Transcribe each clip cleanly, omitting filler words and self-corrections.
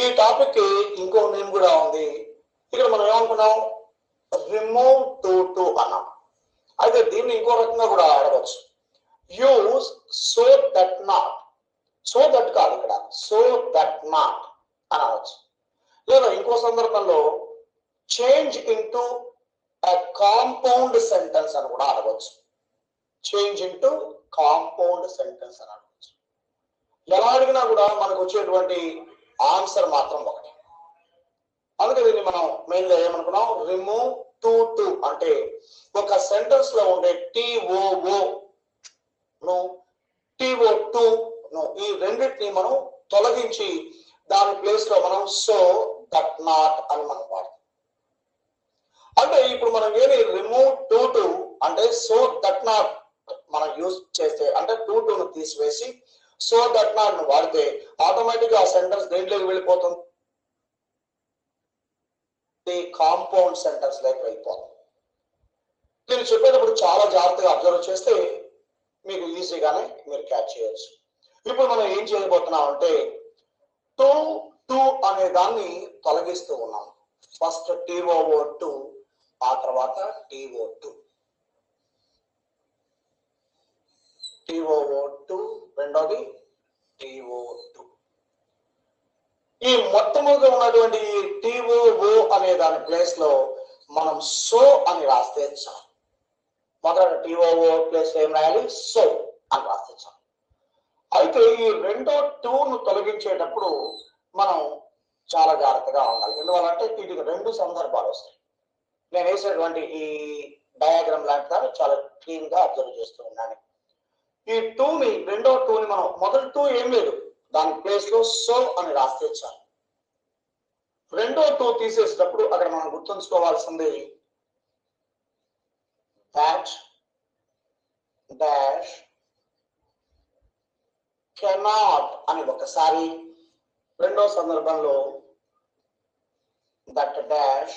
ఈ టాపిక్ కి ఇంకో నేమ్ కూడా ఉంది. ఇక్కడ మనం ఏమనుకున్నాం, రిమూవ్ టు అన్నాం. అయితే దీన్ని ఇంకో రకంగా కూడా అడగచ్చు. Use so that not, so that కాదు ఇక్కడ, సో దట్ నాట్ అని అనవచ్చు. లేదా ఇంకో సందర్భంలో చేంజ్ ఇంటూ కాంపౌండ్ సెంటెన్స్ అని కూడా అడగవచ్చు. చేంజ్ ఇంటూ కాంపౌండ్ సెంటెన్స్ అని అడగవచ్చు. ఎలా అడిగినా కూడా మనకు వచ్చేటువంటి ఆన్సర్ మాత్రం ఒకటి. అందుకే దీన్ని మనం మెయిన్ గా ఏమనుకున్నాం, రిమూవ్ టు అంటే ఒక సెంటెన్స్ లో ఉండే టిఓఓ ను టిఓ2 ను ఈ రెండింటిని మనం తొలగించి దాని ప్లేస్ లో మనం సో దట్ నాట్ అని మనం వాడతాం. అంటే ఇప్పుడు మనం ఏమి రిమూవ్ టు అంటే సో దట్ నాట్ మనం యూజ్ చేస్తే, అంటే టు ను తీసివేసి సో దట్ నాట్ ను వాడితే ఆటోమేటిక్ గా ఆ సెంటెన్స్ దేంట్లోకి వెళ్ళిపోతుంది, కాంపౌండ్ సెంటెన్స్ లైక్ వెళ్ళిపోతుంది. నేను చెప్పేటప్పుడు చాలా జాగ్రత్తగా అబ్జర్వ్ చేస్తే మీకు ఈజీగానే మీరు క్యాచ్ చేయొచ్చు. ఇప్పుడు మనం ఏం చేయబోతున్నాం అంటే టు అనే దాన్ని తొలగిస్తూ ఉన్నాం. ఫస్ట్ టిఓ2, ఆ తర్వాత టిఓ2, టిఓ2 రెండోది టిఓ2. ఈ మొట్టమొదటి ఉన్నటువంటి ఈ టిఓఓ అనే దాని ప్లేస్ లో మనం సో అని రాస్తే చాలు. మొదట టిఓఓ ప్లేస్ లో ఏం రాయాలి, సో అని రాస్తే చాలు. అయితే ఈ రెండో ను తొలగించేటప్పుడు మనం చాలా జాగ్రత్తగా ఉండాలి. ఎందువల్లంటే వీటికి రెండు సందర్భాలు వస్తాయి. నేను వేసేటువంటి ఈ డయాగ్రామ్ లాంటి దాన్ని చాలా క్లీన్ గా అబ్జర్వ్ చేస్తూ ఉన్నాను. ఈ రెండో ని మనం మొదటి ఏం లేదు, దాని ప్లేస్ లో సో అని రాస్తే చాలు. రెండో తీసేసేటప్పుడు అక్కడ మనం గుర్తుంచుకోవాల్సింది that dash cannot అని ఒకసారి, రెండో సందర్భంలో that dash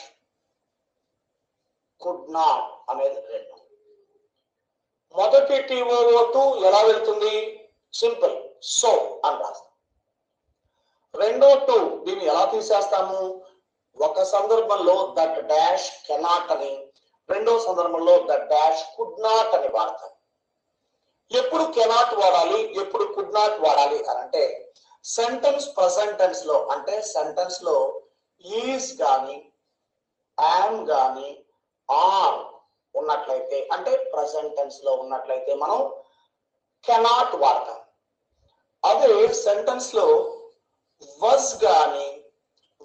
could not అనేది రెండు. మొదటి టిఓ2 ఎలా వెళ్తుంది, సింపుల్ సో అని రాస్తాం. రెండో దీన్ని ఎలా తీసేస్తాము, ఒక సందర్భంలో దట్ డాష్ కెనాట్ అని, రెండో సందర్భంలో దట్ డాష్ కుడ్ నాట్ అని వాడతాం. ఎప్పుడు కెనాట్ వాడాలి, ఎప్పుడు కుడ్ నాట్ వాడాలి అని అంటే సెంటెన్స్ ప్రెసెంట్ టెన్స్ లో, అంటే సెంటెన్స్ లో ఈజ్ గాని యామ్ గాని ఆర్ ఉన్నట్లయితే, అంటే ప్రెసెంట్ టెన్స్ లో ఉన్నట్లయితే మనం కెనాట్ వాడతాం. అదే సెంటెన్స్ లో వస్ గాని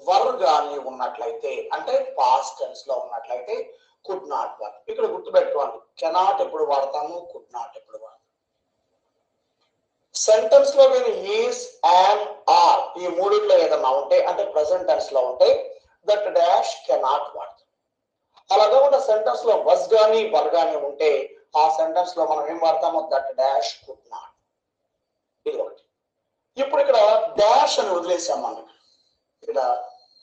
వర్ గాని ఉన్నట్లయితే, అంటే పాస్ట్ టెన్స్ లో ఉన్నట్లయితే కుడ్ నాట్ వాడతాం. ఇక్కడ గుర్తుపెట్టుకోండి, కెనాట్ ఎప్పుడు వాడతాము, కుడ్ నాట్ ఎప్పుడు వాడతాము. సెంటెన్స్ లో కానీ ఈస్, యామ్, ఆర్ ఈ మూడిట్లో ఏదన్నా ఉంటే, అంటే ప్రెసెంట్ టెన్స్ లో ఉంటే దట్ డాష్ కెనాట్ వాడతాం. అలాగే ఉన్న సెంటెన్స్ లో వస్ గాని వర్ గాని ఉంటే ఆ సెంటెన్స్ లో మనం ఏం వాడతాము, దట్ డాష్ కుడ్ నాట్. ఇది ఒకటి. ఇప్పుడు ఇక్కడ డాష్ అని వదిలేసాం మనం, ఇక్కడ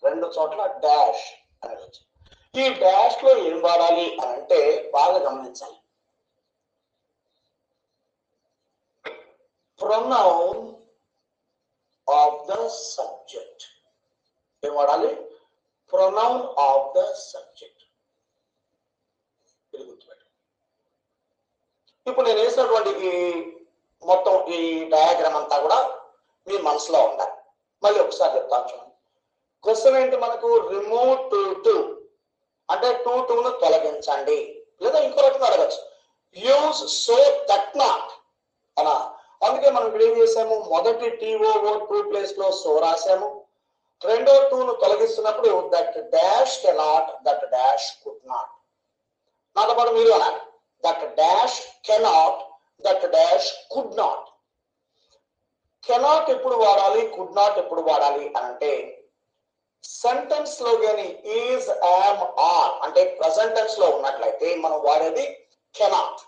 రెండు చోట్ల డాష్ అనేది వచ్చింది. ఈ డాష్ లో ఏం వాడాలి అని అంటే బాగా గమనించాలి. ప్రొనౌన్ ఆఫ్ ద సబ్జెక్ట్ ఏం వాడాలి, ప్రొనౌన్ ఆఫ్ ద సబ్జెక్ట్. ఇది గుర్తుపెట్టు. ఇప్పుడు నేను వేసినటువంటి ఈ మొత్తం ఈ డయాగ్రామ్ అంతా కూడా మీ మనసులో ఉండాలి. మళ్ళీ ఒకసారి చెప్తాను చూడండి. క్వశ్చన్ ఏంటి మనకు, రిమూవ్ టు అంటే ను తొలగించండి. లేదా ఇంకో రకంగా అడగచ్చు, యూజ్ సో దట్ నాట్ అలా. అందుకే మనం ఇక్కడ ఏం చేసాము, మొదటి టిఓఓ2 ప్లేస్ లో సో రాసాము. రెండో ను తొలగిస్తున్నప్పుడు that dash cannot, that dash could not. నాతో పాటు మీరు అనాలి, that dash cannot, that dash could not. Cannot ఎప్పుడు వాడాలి, కుడ్ నాట్ ఎప్పుడు వాడాలి అని అంటే సెంటెన్స్ లో కానీ ఈజ్, యామ్, ఆర్ అంటే ప్రెసెంట్ టెన్స్ లో ఉన్నట్లయితే మనం వాడేది కెనాట్.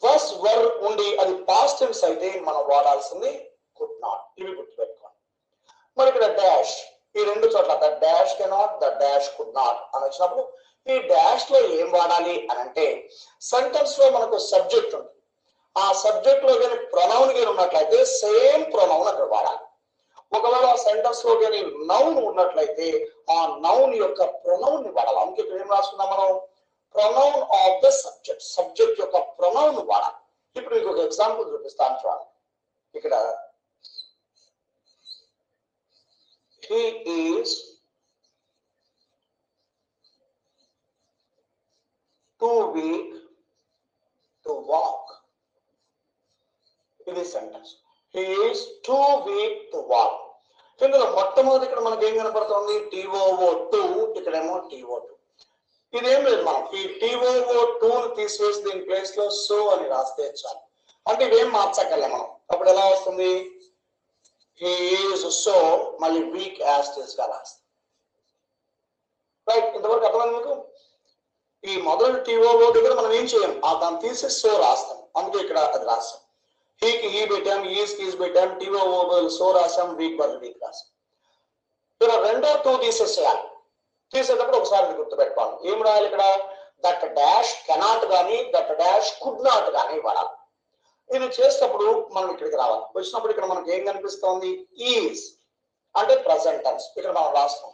వస్ వర్ ఉండి అది పాస్ట్ టెన్స్ అయితే మనం వాడాల్సింది కుడ్ నాట్. ఇవి గుర్తుపెట్టుకోండి. మరి ఇక్కడ డాష్ ఈ రెండు చోట్ల that dash cannot, that dash could not అని వచ్చినప్పుడు ఈ డాష్ లో ఏం వాడాలి అని అంటే సెంటెన్స్ లో మనకు సబ్జెక్ట్ ఉంది, ఆ సబ్జెక్ట్ లో కానీ ప్రొనౌన్ కానీ ఉన్నట్లయితే సేమ్ ప్రొనౌన్ అక్కడ వాడాలి. ఒకవేళ ఆ సెంటెన్స్ లో కానీ నౌన్ ఉన్నట్లయితే ఆ నౌన్ యొక్క ప్రొనౌన్ ని వాడాలి. అందుకే ఇక్కడ ఏం రాసుకున్నాం మనం, pronoun of the subject, subject యొక్క ప్రొనౌన్ వాడాలి. ఇప్పుడు మీకు ఒక ఎగ్జాంపుల్ చూపిస్తాను చూడండి. ఇక్కడ he is too weak to walk. ఇది sentence. he is too weak to walk. ఇందులో మొట్టమొదటి ఇక్కడ మనకి ఏం కనపడుతుంది, TOO2, ఇక్కడేమో TO2. ఇదేం లేదు, మనం ఈ TOO2 తీసివేసి దీని ప్లేస్ లో సో అని రాస్తే చాలు. అంటే ఇవేం మార్చగలం మనం. అప్పుడు ఎలా వస్తుంది, he is so మళ్ళీ వీక్ యాజ్ టీస్ గా రాస్తాం. రైట్, ఇంతవరకు అర్థమైంది మీకు. ఈ మొదటి TOO దగ్గర మనం ఏం చేయం, దాన్ని తీసి సో రాస్తాం. అందుకే ఇక్కడ అది రాస్తాం. హీకి హీ పెట్టాం, ఈస్ కీస్ పెట్టాం, TOO సో రాసాం, వీక్ బదులు వీక్ రాసాం. ఇక్కడ రెండో టూ తీసేసేయాలి. తీసేటప్పుడు ఒకసారి గుర్తుపెట్టుకోవాలి, ఏం రాయాలి ఇక్కడ, దట్ డాష్ కెనాట్ కానీ దట్ డాష్ కుడ్ నాట్ కానీ వాడాలి. ఇది చేసేటప్పుడు మనం ఇక్కడికి రావాలి. వచ్చినప్పుడు ఇక్కడ మనకి ఏం కనిపిస్తోంది, ఈజ్ అంటే ప్రజెంట్ టెన్స్. ఇక్కడ మనం రాస్తాం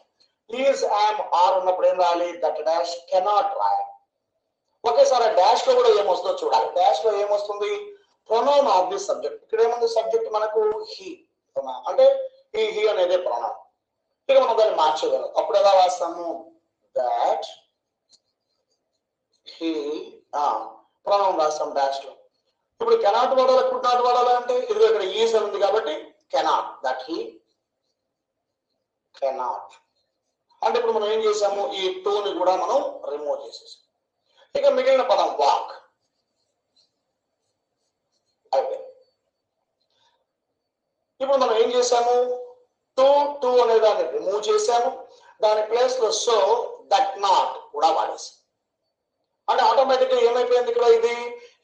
ఈజ్ యామ్ ఆర్ ఉన్నప్పుడు ఏం రాయాలి, దట్ డాష్ కెనాట్ రాయాలి. ఒకేసారి డాష్ లో కూడా ఏమొస్తుందో చూడాలి. డాష్ లో ఏమొస్తుంది, ప్రొనౌన్ ఆఫ్ ది సబ్జెక్ట్. ఇక్కడ ఏముంది, సబ్జెక్ట్ మనకు హీ, అంటే హీ అనేది ప్రొనౌన్. ఇక మనం దాన్ని మార్చగలం. అప్పుడు ఎలా రాస్తాము, దాట్ హీ, ప్రొనౌన్ రాస్తాం డాష్ లో. ఇప్పుడు కెనాట్ వాడాలి, కుడ్ నాట్ వాడాలి అంటే ఇదిగో ఇక్కడ ఈజ్ అని ఉంది కాబట్టి కెనాట్, దట్ హీ కెనాట్. అంటే ఇప్పుడు మనం ఏం చేసాము, ఈ టూని కూడా మనం రిమూవ్ చేసేసాం. ఇక మిగిలిన పదం వాక్. అయితే ఇప్పుడు మనం ఏం చేసాము, టూ అనే దాన్ని రిమూవ్ చేసాము. దాని ప్లేస్ లో సో దట్ నాట్ కూడా వాడేసాం. అంటే ఆటోమేటిక్ గా ఏమైపోయింది ఇక్కడ, ఇది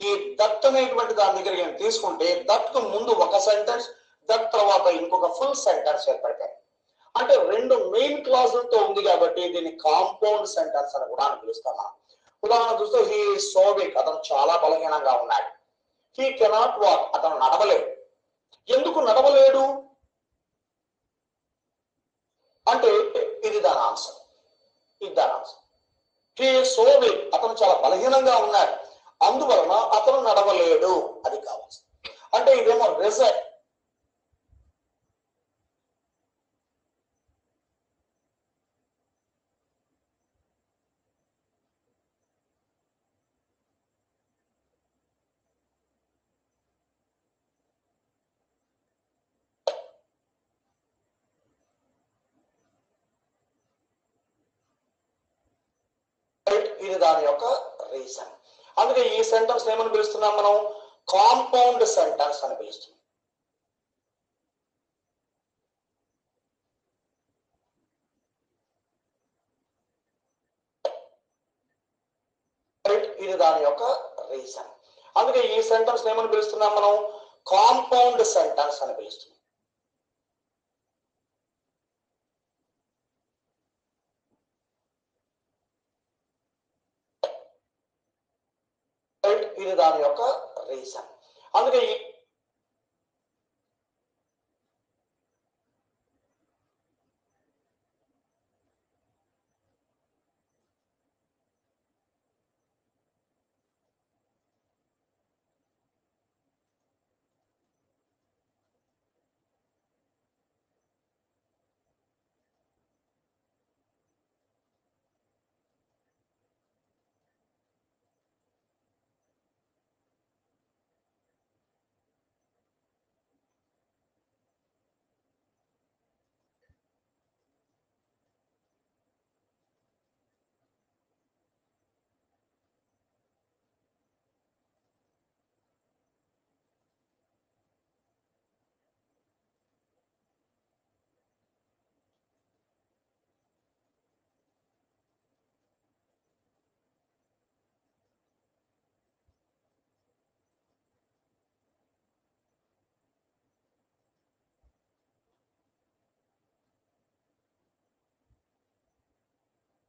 ఈ దట్ అనేటువంటి దాని దగ్గర ఏం తీసుకుంటే దట్ కు ముందు ఒక సెంటెన్స్, దట్ తర్వాత ఇంకొక ఫుల్ సెంటెన్స్ ఏర్పడతాయి. అంటే రెండు మెయిన్ క్లాజులతో ఉంది కాబట్టి దీన్ని కాంపౌండ్ సెంటెన్స్ అని కూడా పిలుస్తాం మనం. ఉదాహరణ చూస్తే హీ సో వీక్, అతను చాలా బలహీనంగా ఉన్నాడు. హీ కెనాట్ వాక్, అతను నడవలేడు. ఎందుకు నడవలేడు అంటే ఇది దాని ఆన్సర్, ఇది దాని ఆన్సర్. హీ సో వీక్, అతను చాలా బలహీనంగా ఉన్నాడు, అందువలన అతను నడవలేడు, అది కావచ్చు. అంటే ఇదేమో రిజల్ట్. ఇది దాని యొక్క రీజన్. అందుకే ఈ సెంటెన్స్ ఏమని పిలుస్తున్నాం మనం, కాంపౌండ్ సెంటెన్స్ అని పిలుస్తున్నాం. ఇది దాని యొక్క రీజన్. అందుకే ఈ సెంటెన్స్ ఏమని పిలుస్తున్నాం మనం, కాంపౌండ్ సెంటెన్స్ అని పిలుస్తున్నాం. ఇది దాని యొక్క రీజన్. అందుకే